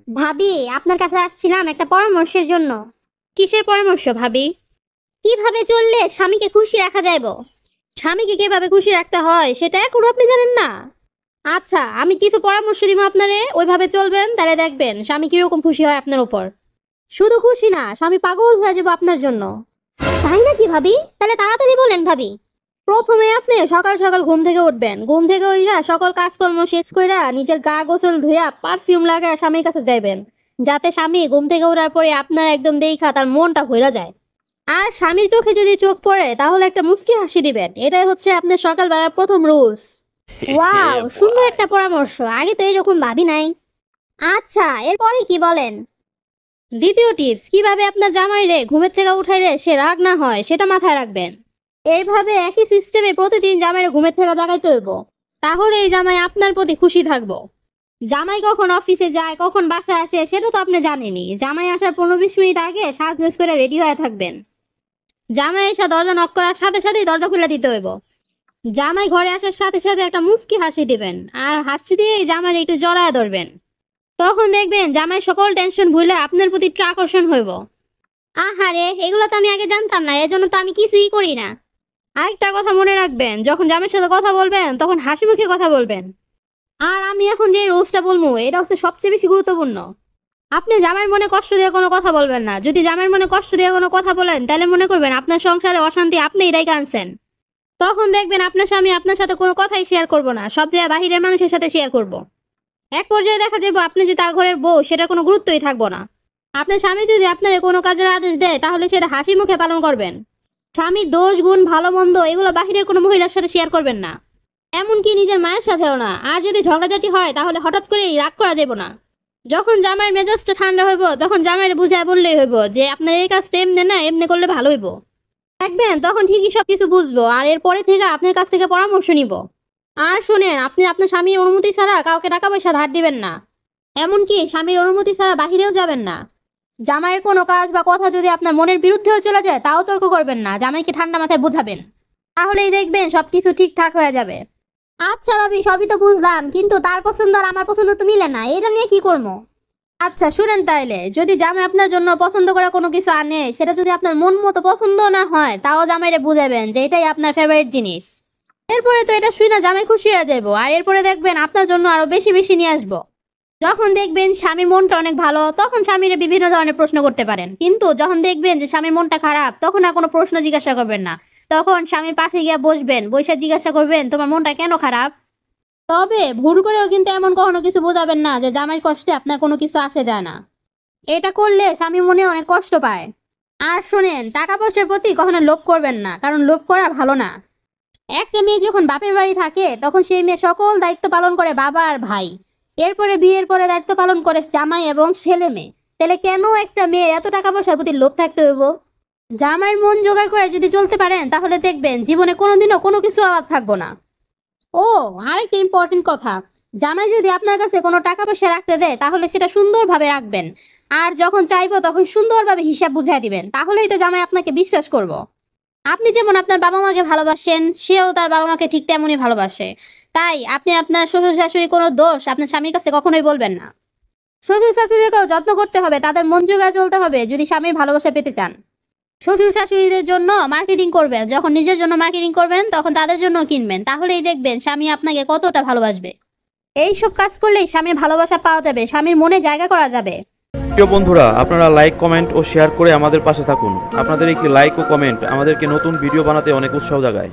ভাবি, আপনার কাছে আসছিলাম একটা পরামর্শের জন্য। কিসের পরামর্শ ভাবি? কিভাবে চললে স্বামীকে খুশি রাখা যাইব? স্বামীকে কিভাবে খুশি রাখতে হয় সেটা এখনো আপনি জানেন না? আচ্ছা, আমি কিছু পরামর্শ দিব আপনারে, ওইভাবে চলবেন, তাহলে দেখবেন স্বামী কিরকম খুশি হয় আপনার উপর। শুধু খুশি না, স্বামী পাগল হয়ে যাবে আপনার জন্য। তাই নাকি ভাবি? তাহলে তাড়াতাড়ি বলেন ভাবি। প্রথমে আপনি সকাল সকাল ঘুম থেকে উঠবেন, ঘুম থেকে উঠা সকল কাজকর্ম শেষ কইরা নিজের গা গোসল ধুইয়া পারফিউম লাগায় স্বামীর কাছে যাইবেন, যাতে স্বামী ঘুম থেকে ওঠার পরে আপনার একদম দেখা তার মনটা ভরে যায়। আর স্বামীর চোখে যদি চোখ পড়ে তাহলে একটা মুচকি হাসি দিবেন, এটাই হচ্ছে আপনার সকালবেলার প্রথম রুলস। ওয়াও, সুন্দর একটা পরামর্শ, আগে তো এরকম ভাবি নাই। আচ্ছা, এরপরে কি বলেন? দ্বিতীয় টিপস, কিভাবে আপনার জামাইরে ঘুমের থেকে উঠাইলে সে রাগ না হয় সেটা মাথায় রাখবেন। এইভাবে একই সিস্টেমে প্রতিদিন জামাইরে ঘুমের থেকে জাগাইতে হইব, তাহলে এই জামাই আপনার প্রতি খুশি থাকবো। জামাই কখন অফিসে যায়, কখন বাসায় আসে সেটা তো আপনি জানেনই। জামাই আসার 15-20 মিনিট আগে সাজগোজ করে রেডি হয়ে থাকবেন। জামাই এসে দরজা নক করার সাথে সাথেই দরজা খুলে দিতে হইব। জামাই ঘরে আসার সাথে সাথে একটা মুচকি হাসি দিবেন, আর হাসি দিয়ে জামাইরে একটু জড়ায় ধরবেন। তখন দেখবেন জামাই সকল টেনশন ভুলে আপনার প্রতি একটু আকর্ষণ হইব। আহারে, এগুলো তো আমি আগে জানতাম না, এজন্য তো আমি কিছুই করি না। আরেকটা কথা মনে রাখবেন, যখন জামাইয়ের সাথে কথা বলবেন তখন হাসি মুখে কথা বলবেন। আর আমি এখন যে রুলসটা বলবো এটা হচ্ছে সবচেয়ে বেশি গুরুত্বপূর্ণ। আপনি জামাইয়ের মনে কষ্ট দিয়ে কোনো কথা বলবেন না। যদি জামাইয়ের মনে কষ্ট দিয়ে কোনো কথা বলেন তাহলে মনে করবেন আপনার সংসারে অশান্তি আপনিই ডাইকা আনছেন। তখন দেখবেন আপনার স্বামী আপনার সাথে কোনো কথাই শেয়ার করবো না, সব জায়গায় বাহিরের মানুষের সাথে শেয়ার করব। এক পর্যায়ে দেখা যাবো আপনি যে তার ঘরের বউ সেটার কোনো গুরুত্বই থাকবো না। আপনার স্বামী যদি আপনার কোনো কাজের আদেশ দেয় তাহলে সেটা হাসি মুখে পালন করবেন। স্বামীর দোষ গুণ ভালো মন্দ এগুলো বাহিরের কোনো মহিলার সাথে শেয়ার করবেন না, এমনকি নিজের মায়ের সাথেও না। আর যদি ঝগড়াঝাটি হয় তাহলে হঠাৎ করেই রাগ করা যাবে না। যখন জামাইয়ের মেজাজটা ঠান্ডা হইব তখন জামাইয়ের বুঝায় বললেই হইব যে আপনার এই কাজটা এমনি না এমনি করলে ভালো হইব। দেখবেন তখন ঠিকই সবকিছু বুঝবো, আর এরপরে থেকে আপনার কাছ থেকে পরামর্শ নিব। আর শোনেন, আপনি আপনার স্বামীর অনুমতি ছাড়া কাউকে টাকা পয়সা ধার দিবেন না, এমনকি স্বামীর অনুমতি ছাড়া বাহিরেও যাবেন না। জামাইয়ের কোনো কাজ বা কথা যদি আপনার মনের বিরুদ্ধেও চলে যায় তাও তর্ক করবেন না, জামাইকে ঠান্ডা মাথায় বুঝাবেন। তাহলেই দেখবেন সবকিছু ঠিকঠাক হয়ে যাবে। আচ্ছা ভাবি, সবই তো বুঝলাম, কিন্তু তার পছন্দ আর আমার পছন্দ তো মিলে না, এটা নিয়ে কি করবো? আচ্ছা শুনেন, তাইলে যদি জামাই আপনার জন্য পছন্দ করা কোনো কিছু আনে, সেটা যদি আপনার মন মতো পছন্দ না হয় তাও জামাইরে বুঝাবেন যে এটাই আপনার ফেভারিট জিনিস। এরপরে তো এটা শুই না জামাই খুশি হয়ে যাবো, আর এরপরে দেখবেন আপনার জন্য আরো বেশি বেশি নিয়ে আসবো। যখন দেখবেন স্বামীর মনটা অনেক ভালো তখন স্বামীরে বিভিন্ন ধরনের প্রশ্ন করতে পারেন, কিন্তু যখন দেখবেন যে স্বামীর মনটা খারাপ তখন আর কোনো প্রশ্ন জিজ্ঞাসা করবেন না। তখন স্বামীর পাশে গিয়ে বসবেন, বসে জিজ্ঞাসা করবেন তোমার মনটা কেন খারাপ। তবে ভুল করেও কিন্তু এমন কখনো কিছু বোঝাবেন না যে জামাইয়ের কষ্টে আপনার কোনো কিছু আসে যায় না। এটা করলে স্বামী মনে অনেক কষ্ট পায়। আর শোনেন, টাকা পয়সার প্রতি কখনো লোভ করবেন না, কারণ লোভ করা ভালো না। একটা মেয়ে যখন বাপের বাড়ি থাকে তখন সেই মেয়ে সকল দায়িত্ব পালন করে বাবা আর ভাই, এরপরে বিয়ের পরে দায়িত্ব পালন করে জামাই এবং ছেলে মেয়ে। তাহলে কেন একটা মেয়ের এত টাকা পয়সার প্রতি লোভ থাকতে হইব? জামাইয়ের মন জোগাড় করে যদি চলতে পারেন তাহলে দেখবেন জীবনে কোনোদিনও কোনো কিছু অভাব থাকবো না। ও, আরেকটা ইম্পর্টেন্ট কথা, জামাই যদি আপনার কাছে কোনো টাকা পয়সা রাখতে দেয় তাহলে সেটা সুন্দরভাবে রাখবেন, আর যখন চাইবো তখন সুন্দরভাবে হিসাব বুঝিয়ে দিবেন, তাহলেই তো জামাই আপনাকে বিশ্বাস করব। আপনি যেমন আপনার বাবা মাকে ভালোবাসেন সেও তার বাবা মাকে ঠিক তেমনই ভালোবাসে। তাই আপনি আপনার শ্বশুর শাশুড়ি কোনো দোষ আপনার স্বামীর কাছে কখনোই বলবেন না। শ্বশুর শাশুড়িকেও যত্ন করতে হবে, তাদের মন জোগায় চলতে হবে যদি স্বামীর ভালোবাসা পেতে চান। শ্বশুর শাশুড়িদের জন্য মার্কেটিং করবেন, যখন নিজের জন্য মার্কেটিং করবেন তখন তাদের জন্য কিনবেন, তাহলেই দেখবেন স্বামী আপনাকে কতটা ভালোবাসবে। এইসব কাজ করলেই স্বামীর ভালোবাসা পাওয়া যাবে, স্বামীর মনে জায়গা করা যাবে। প্রিয় বন্ধুরা, আপনারা লাইক, কমেন্ট ও শেয়ার করে আমাদের পাশে থাকুন। আপনাদের একটি লাইক ও কমেন্ট আমাদেরকে নতুন ভিডিও বানাতে অনেক উৎসাহ জাগায়।